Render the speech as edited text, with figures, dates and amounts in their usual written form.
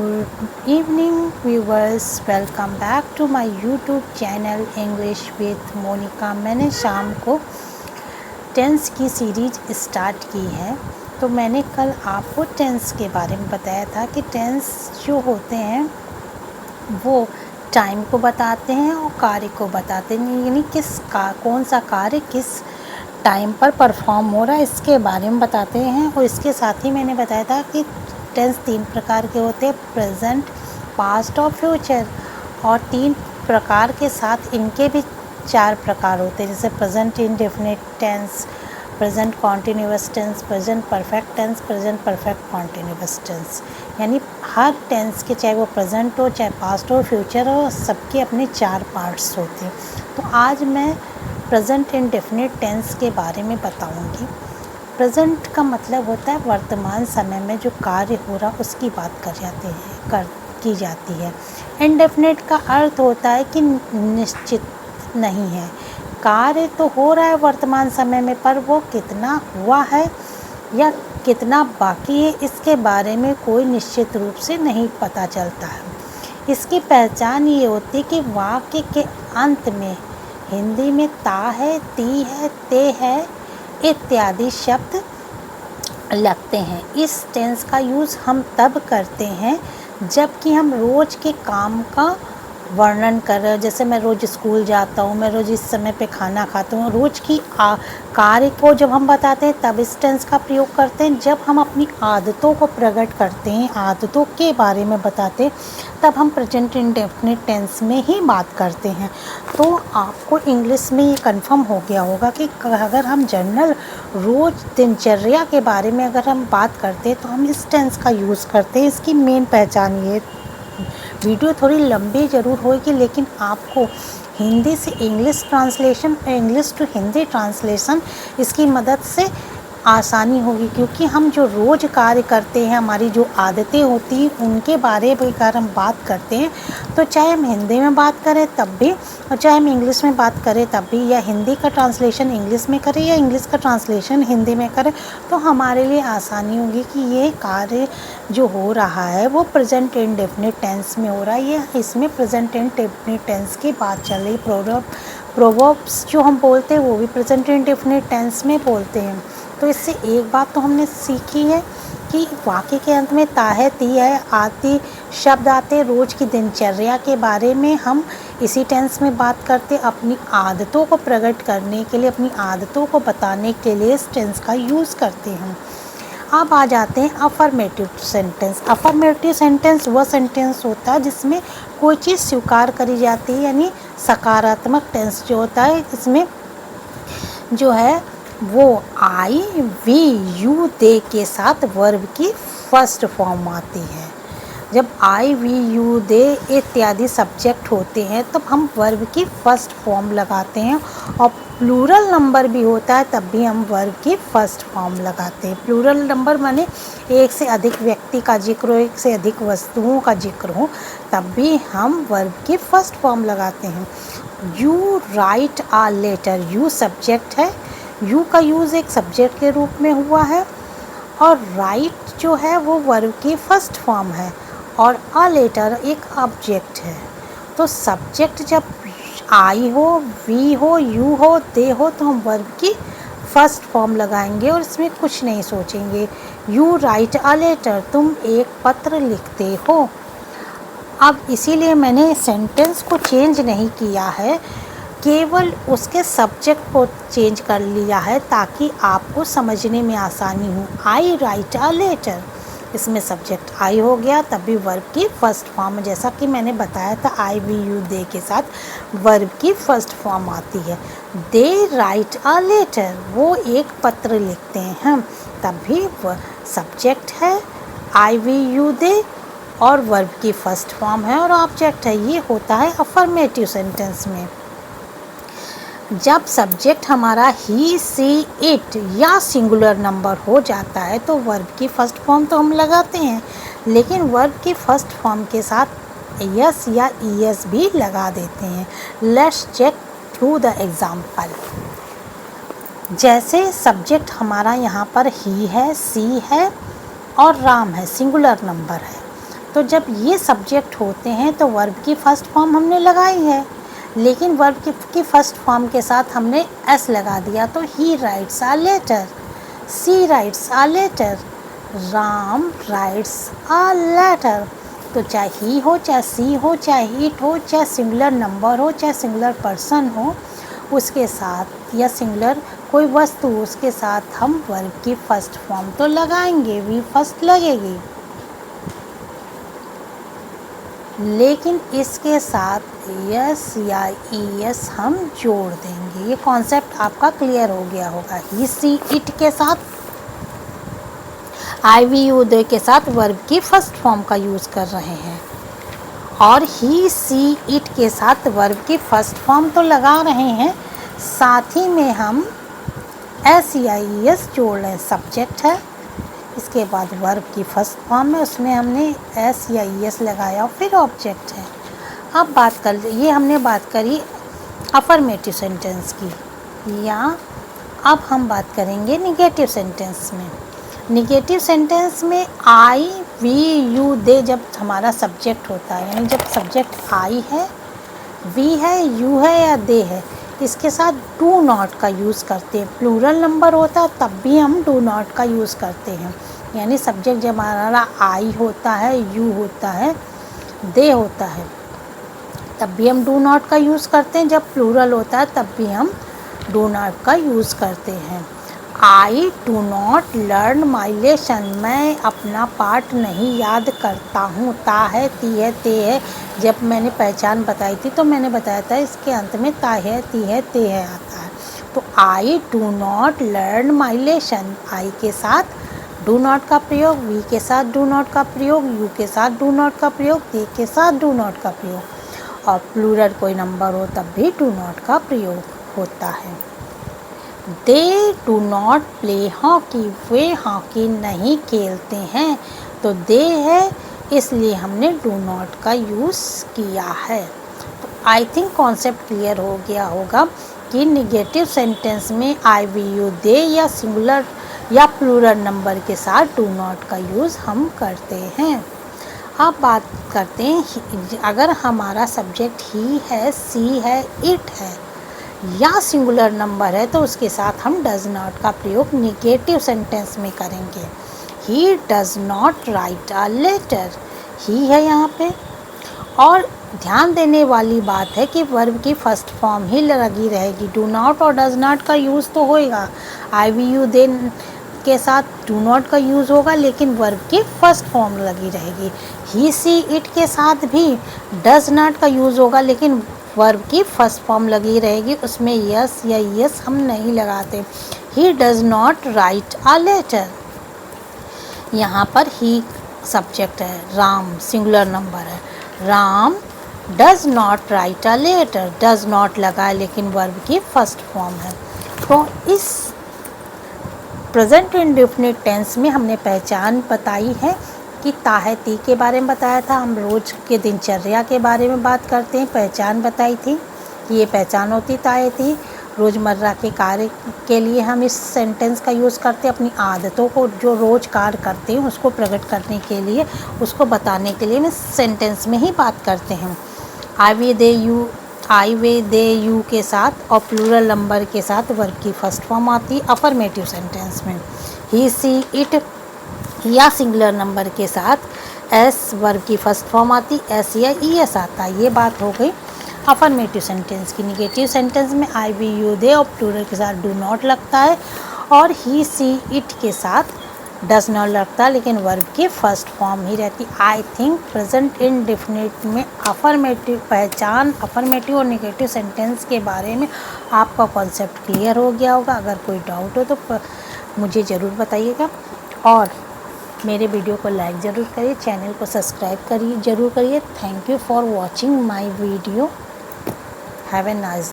Good evening viewers, welcome back to my YouTube channel English with Monika. मैंने शाम को tense की सीरीज स्टार्ट की है। तो मैंने कल आपको टेंस के बारे में बताया था कि टेंस जो होते हैं वो टाइम को बताते हैं और कार्य को बताते हैं, यानी कौन सा कार्य किस टाइम पर परफॉर्म हो रहा है इसके बारे में बताते हैं। और इसके साथ ही मैंने बताया था कि टेंस 3 प्रकार के होते हैं, प्रेजेंट, पास्ट और फ्यूचर। और 3 प्रकार के साथ इनके भी 4 प्रकार होते हैं, जैसे present indefinite tense, present continuous tense, present perfect tense, present perfect continuous tense. यानी हर टेंस के, चाहे वो प्रेजेंट हो, चाहे पास्ट हो, फ्यूचर हो, सबके अपने 4 पार्ट्स होते हैं। तो आज मैं प्रेजेंट इंडेफिनिट टेंस के बारे में बताऊंगी। प्रेजेंट का मतलब होता है वर्तमान समय में जो कार्य हो रहा उसकी बात की जाती है। इंडेफिनिट का अर्थ होता है कि निश्चित नहीं है, कार्य तो हो रहा है वर्तमान समय में, पर वो कितना हुआ है या कितना बाकी है इसके बारे में कोई निश्चित रूप से नहीं पता चलता है। इसकी पहचान ये होती है कि वाक्य के अंत में हिंदी में ता है, ती है, ते है इत्यादि शब्द लगते हैं। इस टेंस का यूज़ हम तब करते हैं जबकि हम रोज़ के काम का वर्णन कर रहे हो। जैसे मैं रोज़ स्कूल जाता हूँ, मैं रोज़ इस समय पे खाना खाता हूँ, रोज़ की कार्य को जब हम बताते हैं तब इस टेंस का प्रयोग करते हैं। जब हम अपनी आदतों को प्रकट करते हैं, आदतों के बारे में बताते हैं, तब हम प्रेजेंट इंडेफिनिट टेंस में ही बात करते हैं। तो आपको इंग्लिश में ये कंफर्म हो गया होगा कि अगर हम जनरल रोज़ दिनचर्या के बारे में अगर हम बात करते हैं तो हम इस टेंस का यूज़ करते हैं। इसकी मेन पहचान ये। वीडियो थोड़ी लंबी ज़रूर होगी, लेकिन आपको हिंदी से इंग्लिश ट्रांसलेशन और इंग्लिश टू हिंदी ट्रांसलेशन इसकी मदद से आसानी होगी, क्योंकि हम जो रोज़ कार्य करते हैं, हमारी जो आदतें होती हैं, उनके बारे में अगर हम बात करते हैं तो चाहे हम हिंदी में बात करें तब भी, और चाहे हम इंग्लिश में बात करें तब भी, या हिंदी का ट्रांसलेशन इंग्लिश में करें या इंग्लिश का ट्रांसलेशन हिंदी में करें, तो हमारे लिए आसानी होगी कि ये कार्य जो हो रहा है वो प्रेजेंट इंडेफिनिट टेंस में हो रहा है। ये इसमें प्रेजेंट इंडेफिनिट टेंस की बात चल रही। प्रोवर्ब्स जो हम बोलते हैं वो भी प्रेजेंट इंडेफिनिट टेंस में बोलते हैं। तो इससे एक बात तो हमने सीखी है कि वाक्य के अंत में ता है, ती है आदि शब्द आते। रोज़ की दिनचर्या के बारे में हम इसी टेंस में बात करते, अपनी आदतों को प्रकट करने के लिए, अपनी आदतों को बताने के लिए इस टेंस का यूज़ करते हैं। अब आ जाते हैं अफर्मेटिव सेंटेंस। अफर्मेटिव सेंटेंस वह सेंटेंस होता है जिसमें कोई चीज़ स्वीकार करी जाती है, यानी सकारात्मक टेंस जो होता है, इसमें जो है वो आई, वी, यू, दे के साथ वर्ब की फर्स्ट फॉर्म आती है। जब आई, वी, यू, दे इत्यादि सब्जेक्ट होते हैं तब हम वर्ब की फर्स्ट फॉर्म लगाते हैं, और प्लूरल नंबर भी होता है तब भी हम वर्ब की फर्स्ट फॉर्म लगाते हैं। प्लूरल नंबर माने एक से अधिक व्यक्ति का जिक्र हो, एक से अधिक वस्तुओं का जिक्र हो, तब भी हम वर्ब की फर्स्ट फॉर्म लगाते हैं। You write a letter, you subject है, यू का यूज़ एक सब्जेक्ट के रूप में हुआ है, और राइट जो है वो वर्ब की फर्स्ट फॉर्म है, और अ लेटर एक ऑब्जेक्ट है। तो सब्जेक्ट जब आई हो, वी हो, यू हो, दे हो, तो हम वर्ब की फर्स्ट फॉर्म लगाएंगे और इसमें कुछ नहीं सोचेंगे। यू राइट अ लेटर, तुम एक पत्र लिखते हो। अब इसीलिए मैंने सेंटेंस को चेंज नहीं किया है, केवल उसके सब्जेक्ट को चेंज कर लिया है ताकि आपको समझने में आसानी हो। आई राइट अ लेटर, इसमें सब्जेक्ट आई हो गया, तभी वर्ब की फर्स्ट फॉर्म, जैसा कि मैंने बताया था आई, वी, यू, दे के साथ वर्ब की फर्स्ट फॉर्म आती है। दे राइट अ लेटर, वो एक पत्र लिखते हैं, तभी सब्जेक्ट है आई, वी, यू, दे, और वर्ब की फर्स्ट फॉर्म है और ऑब्जेक्ट है। ये होता है अफर्मेटिव सेंटेंस में। जब सब्जेक्ट हमारा ही, सी, इट या सिंगुलर नंबर हो जाता है तो वर्ब की फर्स्ट फॉर्म तो हम लगाते हैं, लेकिन वर्ब की फर्स्ट फॉर्म के साथ यस या ईएस भी लगा देते हैं। Let's check through the example. जैसे सब्जेक्ट हमारा यहाँ पर ही है, सी है और राम है, सिंगुलर नंबर है, तो जब ये सब्जेक्ट होते हैं तो वर्ब की फ़र्स्ट फॉर्म हमने लगाई है, लेकिन वर्ब की फ़र्स्ट फॉर्म के साथ हमने एस लगा दिया, तो he writes a letter, she writes a letter, Ram writes a letter. तो चाहे ही हो, चाहे सी हो, चाहे इट हो, चाहे सिंगुलर नंबर हो, चाहे सिंगुलर पर्सन हो, उसके साथ या सिंगुलर कोई वस्तु, उसके साथ हम वर्ब की फ़र्स्ट फॉर्म तो लगाएंगे, वी फर्स्ट लगेगी, लेकिन इसके साथ यस या ईएस हम जोड़ देंगे। ये कॉन्सेप्ट आपका क्लियर हो गया होगा। ही सी इट के साथ आई वी यू दे के साथ वर्ब की फर्स्ट फॉर्म का यूज़ कर रहे हैं, और ही सी इट के साथ वर्ब की फर्स्ट फॉर्म तो लगा रहे हैं, साथ ही में हम एस या ई एस जोड़ रहे हैं। सब्जेक्ट है, इसके बाद वर्ब की फर्स्ट फॉर्म है, उसमें हमने एस या ई एस लगाया, और फिर ऑब्जेक्ट है। अब बात कर, ये हमने बात करी अफर्मेटिव सेंटेंस की, या अब हम बात करेंगे निगेटिव सेंटेंस में। निगेटिव सेंटेंस में आई वी यू दे जब हमारा सब्जेक्ट होता है, यानी जब सब्जेक्ट आई है, वी है, यू है या दे है, इसके साथ डू नॉट का यूज़ करते हैं। प्लूरल नंबर होता है तब भी हम डू नॉट का यूज़ करते हैं, यानी सब्जेक्ट जब हमारा आई होता है, यू होता है, दे होता है, तब भी हम डू नॉट का यूज़ करते हैं। जब प्लूरल होता है तब भी हम डू नॉट का यूज़ करते हैं। आई do not learn my lesson, मैं अपना पाठ नहीं याद करता हूँ। ता है, ती है, ते है, जब मैंने पहचान बताई थी तो मैंने बताया था इसके अंत में ता है, ती है, ते है आता है। तो I do not learn my lesson, I के साथ डू नॉट का प्रयोग, वी के साथ डू नॉट का प्रयोग, यू के साथ डू नॉट का प्रयोग, दे के साथ डू नॉट का प्रयोग, और प्लूरल कोई नंबर हो तब भी डू नॉट का प्रयोग होता है। They do not play hockey, way hockey नहीं खेलते हैं, तो दे है, इसलिए हमने डू नॉट का यूज़ किया है। तो आई थिंक कॉन्सेप्ट क्लियर हो गया होगा कि निगेटिव सेंटेंस में आई वी यू दे या सिंगुलर या प्लूरल नंबर के साथ डू नॉट का यूज़ हम करते हैं। अब बात करते हैं, अगर हमारा सब्जेक्ट ही है, सी है, इट है या सिंगुलर नंबर है, तो उसके साथ हम डज नॉट का प्रयोग निगेटिव सेंटेंस में करेंगे। He does not write a letter, he है यहाँ पे, और ध्यान देने वाली बात है कि वर्ब की फर्स्ट फॉर्म ही लगी रहेगी। डू नॉट और डज नॉट का यूज़ तो होएगा, आई वी यू दे के साथ डू नॉट का यूज़ होगा, लेकिन वर्ब की फर्स्ट फॉर्म लगी रहेगी। ही सी इट के साथ भी डज नॉट का यूज़ होगा, लेकिन वर्ब की फर्स्ट फॉर्म लगी रहेगी, उसमें यस या यस हम नहीं लगाते। He does not write a letter, यहाँ पर ही सब्जेक्ट है, राम सिंगुलर नंबर है, Ram does not write a letter, does not लगा है लेकिन वर्ब की फर्स्ट फॉर्म है। तो इस प्रेजेंट इंडेफिनिट टेंस में हमने पहचान बताई है कि ता है, ती के बारे में बताया था, हम रोज़ के दिनचर्या के बारे में बात करते हैं, पहचान बताई थी कि ये पहचान होती ता है, ती। रोज़मर्रा के कार्य के लिए हम इस सेंटेंस का यूज़ करते हैं, अपनी आदतों को जो रोज़ कार्य करते हैं उसको प्रकट करने के लिए, उसको बताने के लिए हम इस सेंटेंस में ही बात करते हैं। आई वे दे you, I way they you के साथ और प्लूरल नंबर के साथ वर्ब की फर्स्ट फॉर्म आती है अफर्मेटिव सेंटेंस में। ही सी इट या सिंगुलर नंबर के साथ एस वर्ब की फर्स्ट फॉर्म आती, एस या ई एस आता है। ये बात हो गई अफर्मेटिव सेंटेंस की। निगेटिव सेंटेंस में आई वी यू दे और प्लूरल के साथ डू नॉट लगता है, और ही सी इट के साथ डज नॉट लगता, लेकिन वर्ब की फर्स्ट फॉर्म ही रहती। आई थिंक प्रेजेंट इंडेफिनिट में अफर्मेटिव पहचान, अफर्मेटिव और निगेटिव सेंटेंस के बारे में आपका कॉन्सेप्ट क्लियर हो गया होगा। अगर कोई डाउट हो तो मुझे ज़रूर बताइएगा, और मेरे वीडियो को लाइक ज़रूर करिए, चैनल को सब्सक्राइब करिए ज़रूर करिए। Thank you for watching my video. Have a nice